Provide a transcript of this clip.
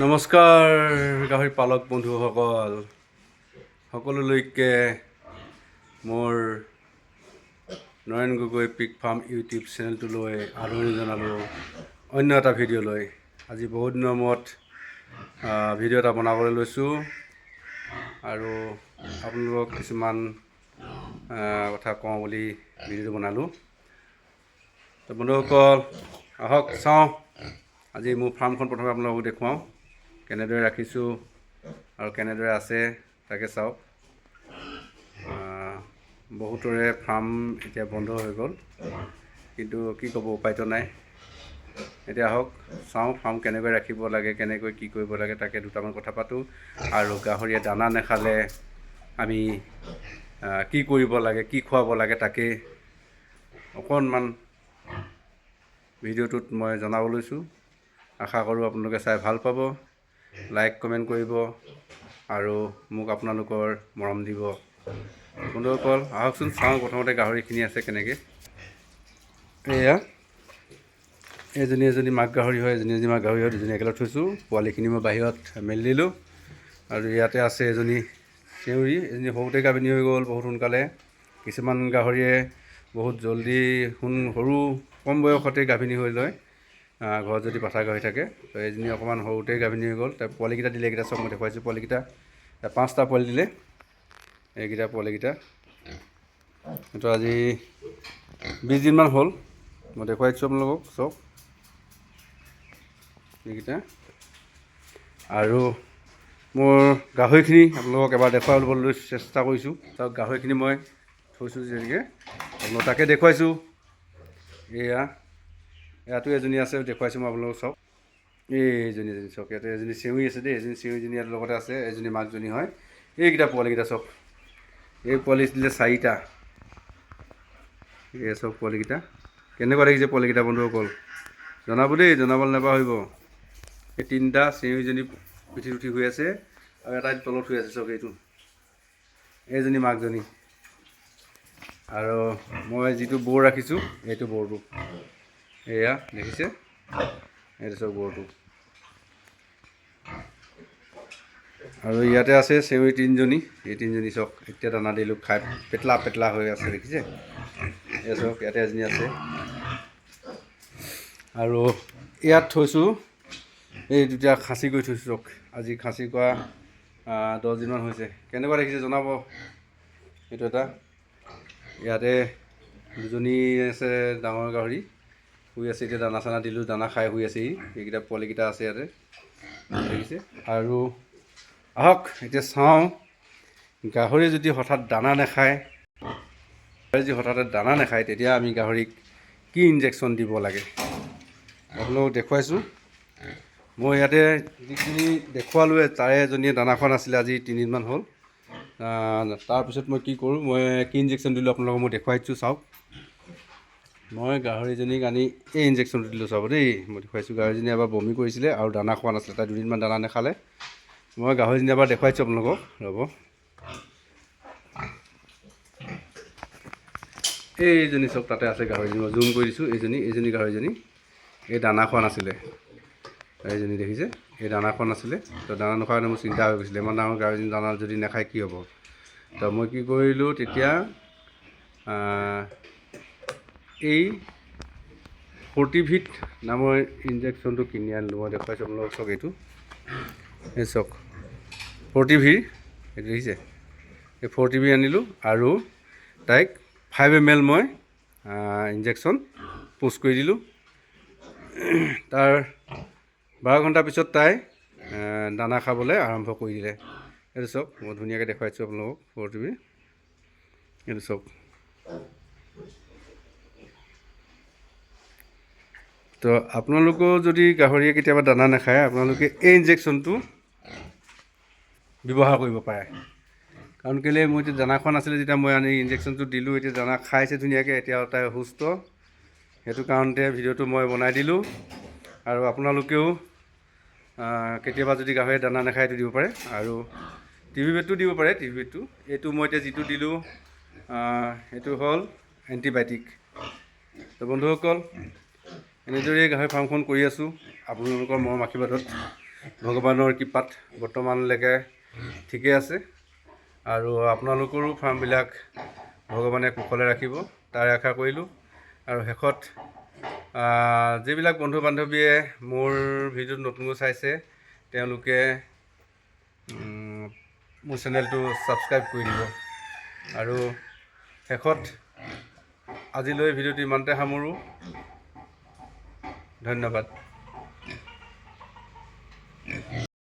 নমস্কাৰ গাহৰি পালক বন্ধুসকল সকলোলৈকে মোৰ নয়ন গগৈ পিক ফাৰ্ম ইউটিউব চেনেলটোলৈ আদৰণি জনালোঁ অন্য এটা ভিডিঅ'লৈ। আজি বহুত দিনৰ মূৰত ভিডিঅ' এটা বনাবলৈ লৈছোঁ আৰু আপোনালোকক কিছুমান কথা কওঁ বুলি ভিডিঅ'টো বনালোঁ। তো বন্ধুসকল আহক চাওঁ আজি মোৰ ফাৰ্মখন প্ৰথমে আপোনালোকক দেখুৱাওঁ, কেনেদৰে ৰাখিছোঁ আৰু কেনেদৰে আছে তাকে চাওক। বহুতৰে ফাৰ্ম এতিয়া বন্ধ হৈ গ'ল, কিন্তু কি ক'ব উপায়তো নাই। এতিয়া আহক চাওঁ ফাৰ্ম কেনেকৈ ৰাখিব লাগে, কেনেকৈ কি কৰিব লাগে তাকে দুটামান কথা পাতোঁ। আৰু গাহৰিয়ে দানা নাখালে আমি কি কৰিব লাগে, কি খুৱাব লাগে তাকে অকণমান ভিডিঅ'টোত মই জনাব লৈছোঁ। আশা কৰোঁ আপোনালোকে চাই ভাল পাব, লাইক কমেণ্ট কৰিব আৰু মোক আপোনালোকৰ মৰম দিব। বন্ধুসকল আহকচোন চাওঁ প্ৰথমতে গাহৰিখিনি আছে কেনেকৈ। এয়া এজনী মাক গাহৰি হয়, এজনী মাক গাহৰি হয়, দুজনী একেলগে থৈছোঁ। পোৱালিখিনি মই বাহিৰত মেলি দিলোঁ আৰু ইয়াতে আছে এজনী চেউৰী, এজনী সৰুতে গাভিনী হৈ গ'ল বহুত সোনকালে। কিছুমান গাহৰিয়ে বহুত জল্দি সৰু কম বয়সতে গাভিনী হৈ লয় ঘৰত যদি পাঠা গাহৰি থাকে। তো এজনী অকণমান সৰুতে গাভিনী হৈ গ'ল। তাৰ পোৱালিকেইটা দিলে, এইকেইটা চব মই দেখুৱাইছোঁ। পোৱালিকেইটা 5টা পোৱালি দিলে, এইকেইটা পোৱালিকেইটা। এইটো আজি 20 দিনমান হ'ল, মই দেখুৱাই দিছোঁ আপোনালোকক চব এইকেইটা। আৰু মোৰ গাহৰিখিনি আপোনালোকক এবাৰ দেখুৱাই ল'বলৈ চেষ্টা কৰিছোঁ। চাওক গাহৰিখিনি মই থৈছোঁ যেনেকৈ আপোনালোকক তাকে দেখুৱাইছোঁ। ইয়াতো এজনী আছে দেখুৱাইছোঁ মই আপোনালোকক চাওক। এজনী চাওক, ইয়াতে এজনী চেউৰী আছে দেই, এজনী চেউৰীজনী ইয়াৰ লগতে আছে, এজনী মাকজনী হয়। এইকেইটা পোৱালিকেইটা চাওক, এই পোৱালি দিলে 4টা। এই চব পোৱালিকেইটা কেনেকুৱা দেখিছে পোৱালিকেইটা বন্ধুসকল, জনাব দেই, জনাবলৈ নাপাহৰিব। এই 3টা চেউৰীজনী পিঠিত উঠি শুই আছে আৰু এটা তলত শুই আছে চাওক, এইজনী মাকজনী। আৰু মই যিটো বৰ ৰাখিছোঁ এইটো বৰটো, এয়া দেখিছে, এইটো চাওক বৰটো। আৰু ইয়াতে আছে চেউৰী 3জনী, এই 3জনী চাওক এতিয়া দানা দিলোঁ, খাই পেটলা হৈ আছে দেখিছে। এই চাওক ইয়াতে এজনী আছে। আৰু ইয়াত থৈছোঁ এই দুটা খাচী কৰি থৈছোঁ চাওক, আজি খাচী কৰা 10 দিনমান হৈছে। কেনেকুৱা দেখিছে জনাব। এইটো এটা, ইয়াতে দুজনী আছে ডাঙৰ গাহৰি শুই আছে, এতিয়া দানা চানা দিলোঁ, দানা খাই শুই আছেহি। এইকেইটা পোৱালিকেইটা আছে ইয়াতে দেখিছে। আৰু আহক এতিয়া চাওঁ গাহৰি যদি হঠাৎ দানা নাখায়, তেতিয়া আমি গাহৰিক কি ইনজেকশ্যন দিব লাগে আপোনালোকক দেখুৱাইছোঁ। মই ইয়াতে যিখিনি দেখুৱালোৱে তাৰে এজনীয়ে দানা খোৱা নাছিলে, আজি 3 দিনমান হ'ল। তাৰপিছত মই কি কৰোঁ, মই কি ইনজেকশ্যন দিলোঁ আপোনালোকক মই দেখুৱাই দিছোঁ চাওক। মই গাহৰিজনীক আনি এই ইনজেকশ্যনটো দিলোঁ চাব দেই, মই দেখুৱাইছোঁ। গাহৰিজনী এবাৰ বমি কৰিছিলে আৰু দানা খোৱা নাছিলে, তাই 2 দিনমান দানা নাখালে। মই গাহৰিজনী এবাৰ দেখুৱাইছোঁ আপোনালোকক, ৰ'ব। এইজনী চব তাতে আছে গাহৰিজনী, মই জুম কৰি দিছোঁ। এইজনী গাহৰিজনী এই দানা খোৱা নাছিলে, এইজনী দেখিছে, এই দানা খোৱা নাছিলে। তো দানা নোখোৱাৰ কাৰণে মোৰ চিন্তা হৈ গৈছিলে, ইমান ডাঙৰ গাহৰিজনী দানা যদি নাখায় কি হ'ব। তো মই কি কৰিলোঁ তেতিয়া, এই ফৰ্টিভিট নামৰ ইনজেকশ্যনটো কিনি আনিলোঁ। মই দেখুৱাইছোঁ আপোনালোকক চাওক, এই চাওক ফৰ্টিভি, এইটো দেখিছে, এই ফৰ্টিভি আনিলোঁ আৰু তাইক 5 ml মই ইনজেকশ্যন পোষ্ট কৰি দিলোঁ। তাৰ 12 ঘণ্টাৰ পিছত তাই দানা খাবলৈ আৰম্ভ কৰি দিলে। এইটো চাওক, মই ধুনীয়াকৈ দেখুৱাইছোঁ আপোনালোকক ফৰ্টিভি, এইটো চাওক। তো আপোনালোকেও যদি গাহৰিয়ে কেতিয়াবা দানা নাখায়, আপোনালোকে এই ইনজেকশ্যনটো ব্যৱহাৰ কৰিব পাৰে। কাৰণ কেলৈ, মই এতিয়া দানা খোৱা নাছিলে যেতিয়া মই আনি ইনজেকশ্যনটো দিলোঁ, এতিয়া দানা খাইছে ধুনীয়াকৈ, এতিয়া তাই সুস্থ। সেইটো কাৰণতে ভিডিঅ'টো মই বনাই দিলোঁ। আৰু আপোনালোকেও কেতিয়াবা যদি গাহৰিয়ে দানা নাখায় এইটো দিব পাৰে। আৰু টিবি বেডটো দিব পাৰে, টিবি বেডটো। এইটো মই এতিয়া যিটো দিলোঁ এইটো হ'ল এণ্টিবায়'টিক। তো বন্ধুসকল এনেদৰেই গাহৰি ফাৰ্মখন কৰি আছোঁ আপোনালোকৰ মৰম আশীৰ্বাদত ভগৱানৰ কৃপাত বৰ্তমানলৈকে ঠিকে আছে আৰু আপোনালোকৰো ফাৰ্মবিলাক ভগৱানে কুশলে ৰাখিব তাৰে আশা কৰিলোঁ। আৰু শেষত যিবিলাক বন্ধু বান্ধৱীয়ে মোৰ ভিডিঅ'টো নতুনকৈ চাইছে তেওঁলোকে মোৰ চেনেলটো ছাবস্ক্ৰাইব কৰি দিব। আৰু শেষত আজিলৈ ভিডিঅ'টো ইমানতে সামৰোঁ। ধন্যবাদ।